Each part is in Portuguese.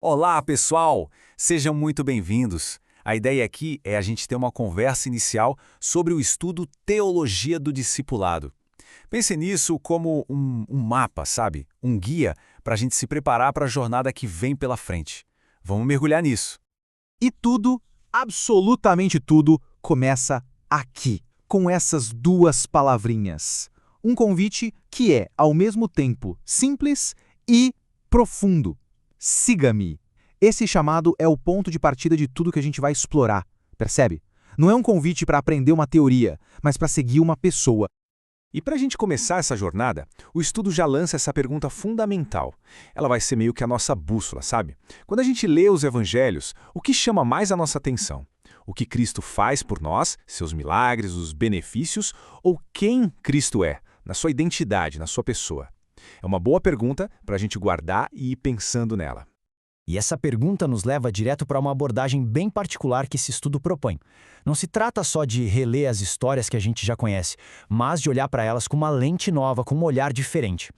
Olá, pessoal! Sejam muito bem-vindos. A ideia aqui é a gente ter uma conversa inicial sobre o estudo Teologia do Discipulado. Pense nisso como um mapa, sabe? Um guia para a gente se preparar para a jornada que vem pela frente. Vamos mergulhar nisso. E tudo, absolutamente tudo, começa aqui, com essas duas palavrinhas. Um convite que é, ao mesmo tempo, simples e profundo. Siga-me. Esse chamado é o ponto de partida de tudo que a gente vai explorar, percebe? Não é um convite para aprender uma teoria, mas para seguir uma pessoa. E para a gente começar essa jornada, o estudo já lança essa pergunta fundamental. Ela vai ser meio que a nossa bússola, sabe? Quando a gente lê os evangelhos, o que chama mais a nossa atenção? O que Cristo faz por nós, seus milagres, os benefícios, ou quem Cristo é, na sua identidade, na sua pessoa? É uma boa pergunta para a gente guardar e ir pensando nela. E essa pergunta nos leva direto para uma abordagem bem particular que esse estudo propõe. Não se trata só de reler as histórias que a gente já conhece, mas de olhar para elas com uma lente nova, com um olhar diferente.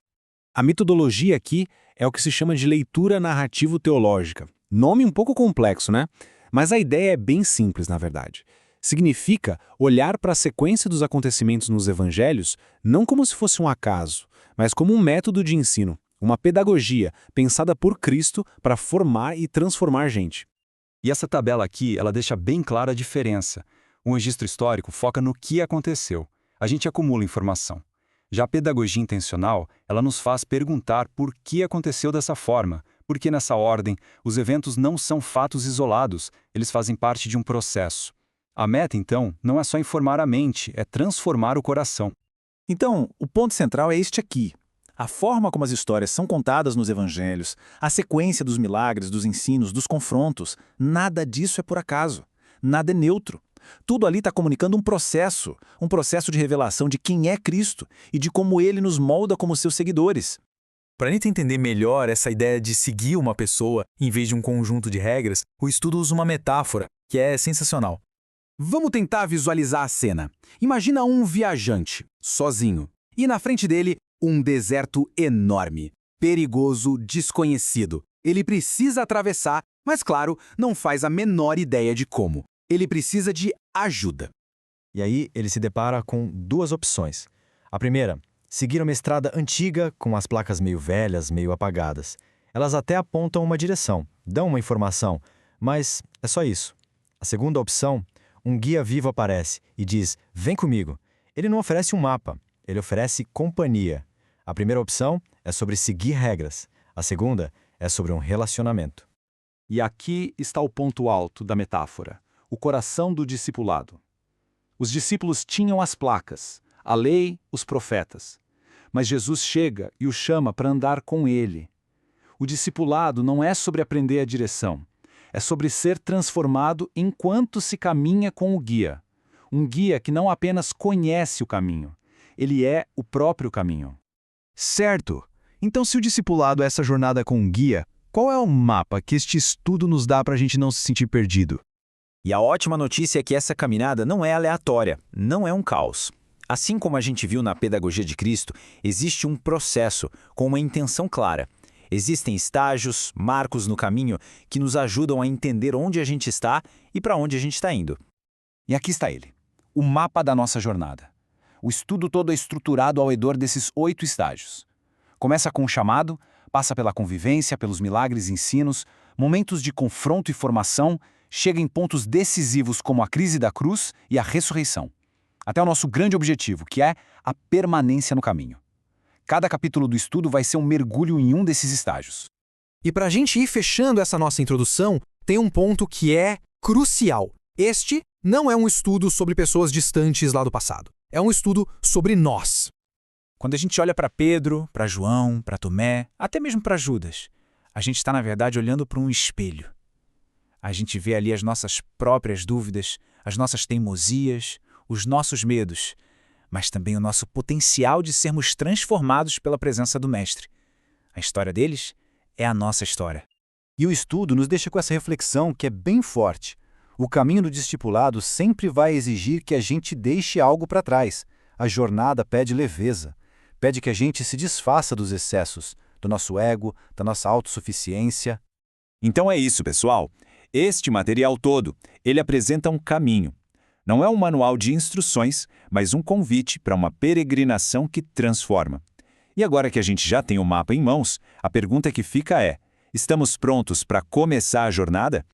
A metodologia aqui é o que se chama de leitura narrativo-teológica. Nome um pouco complexo, né? Mas a ideia é bem simples, na verdade. Significa olhar para a sequência dos acontecimentos nos evangelhos não como se fosse um acaso, mas como um método de ensino, uma pedagogia pensada por Cristo para formar e transformar gente. E essa tabela aqui, ela deixa bem clara a diferença. O registro histórico foca no que aconteceu. A gente acumula informação. Já a pedagogia intencional, ela nos faz perguntar por que aconteceu dessa forma, porque nessa ordem, os eventos não são fatos isolados, eles fazem parte de um processo. A meta, então, não é só informar a mente, é transformar o coração. Então, o ponto central é este aqui. A forma como as histórias são contadas nos evangelhos, a sequência dos milagres, dos ensinos, dos confrontos, nada disso é por acaso. Nada é neutro. Tudo ali está comunicando um processo de revelação de quem é Cristo e de como ele nos molda como seus seguidores. Para a gente entender melhor essa ideia de seguir uma pessoa em vez de um conjunto de regras, o estudo usa uma metáfora que é sensacional. Vamos tentar visualizar a cena. Imagina um viajante, sozinho, e na frente dele um deserto enorme, perigoso, desconhecido. Ele precisa atravessar, mas claro, não faz a menor ideia de como. Ele precisa de ajuda. E aí ele se depara com duas opções. A primeira, seguir uma estrada antiga com as placas meio velhas, meio apagadas. Elas até apontam uma direção, dão uma informação, mas é só isso. A segunda opção, um guia vivo aparece e diz, vem comigo. Ele não oferece um mapa, ele oferece companhia. A primeira opção é sobre seguir regras. A segunda é sobre um relacionamento. E aqui está o ponto alto da metáfora, o coração do discipulado. Os discípulos tinham as placas, a lei, os profetas. Mas Jesus chega e o chama para andar com ele. O discipulado não é sobre aprender a direção, é sobre ser transformado enquanto se caminha com o guia. Um guia que não apenas conhece o caminho, ele é o próprio caminho. Certo. Então, se o discipulado é essa jornada com um guia, qual é o mapa que este estudo nos dá para a gente não se sentir perdido? E a ótima notícia é que essa caminhada não é aleatória, não é um caos. Assim como a gente viu na pedagogia de Cristo, existe um processo com uma intenção clara. Existem estágios, marcos no caminho que nos ajudam a entender onde a gente está e para onde a gente está indo. E aqui está ele, o mapa da nossa jornada. O estudo todo é estruturado ao redor desses 8 estágios. Começa com o chamado, passa pela convivência, pelos milagres e ensinos, momentos de confronto e formação, chega em pontos decisivos como a crise da cruz e a ressurreição. Até o nosso grande objetivo, que é a permanência no caminho. Cada capítulo do estudo vai ser um mergulho em um desses estágios. E para a gente ir fechando essa nossa introdução, tem um ponto que é crucial. Este não é um estudo sobre pessoas distantes lá do passado. É um estudo sobre nós. Quando a gente olha para Pedro, para João, para Tomé, até mesmo para Judas, a gente está, na verdade, olhando para um espelho. A gente vê ali as nossas próprias dúvidas, as nossas teimosias, os nossos medos, mas também o nosso potencial de sermos transformados pela presença do Mestre. A história deles é a nossa história. E o estudo nos deixa com essa reflexão que é bem forte. O caminho do discipulado sempre vai exigir que a gente deixe algo para trás. A jornada pede leveza, pede que a gente se desfaça dos excessos, do nosso ego, da nossa autossuficiência. Então é isso, pessoal. Este material todo, ele apresenta um caminho. Não é um manual de instruções, mas um convite para uma peregrinação que transforma. E agora que a gente já tem o mapa em mãos, a pergunta que fica é: estamos prontos para começar a jornada?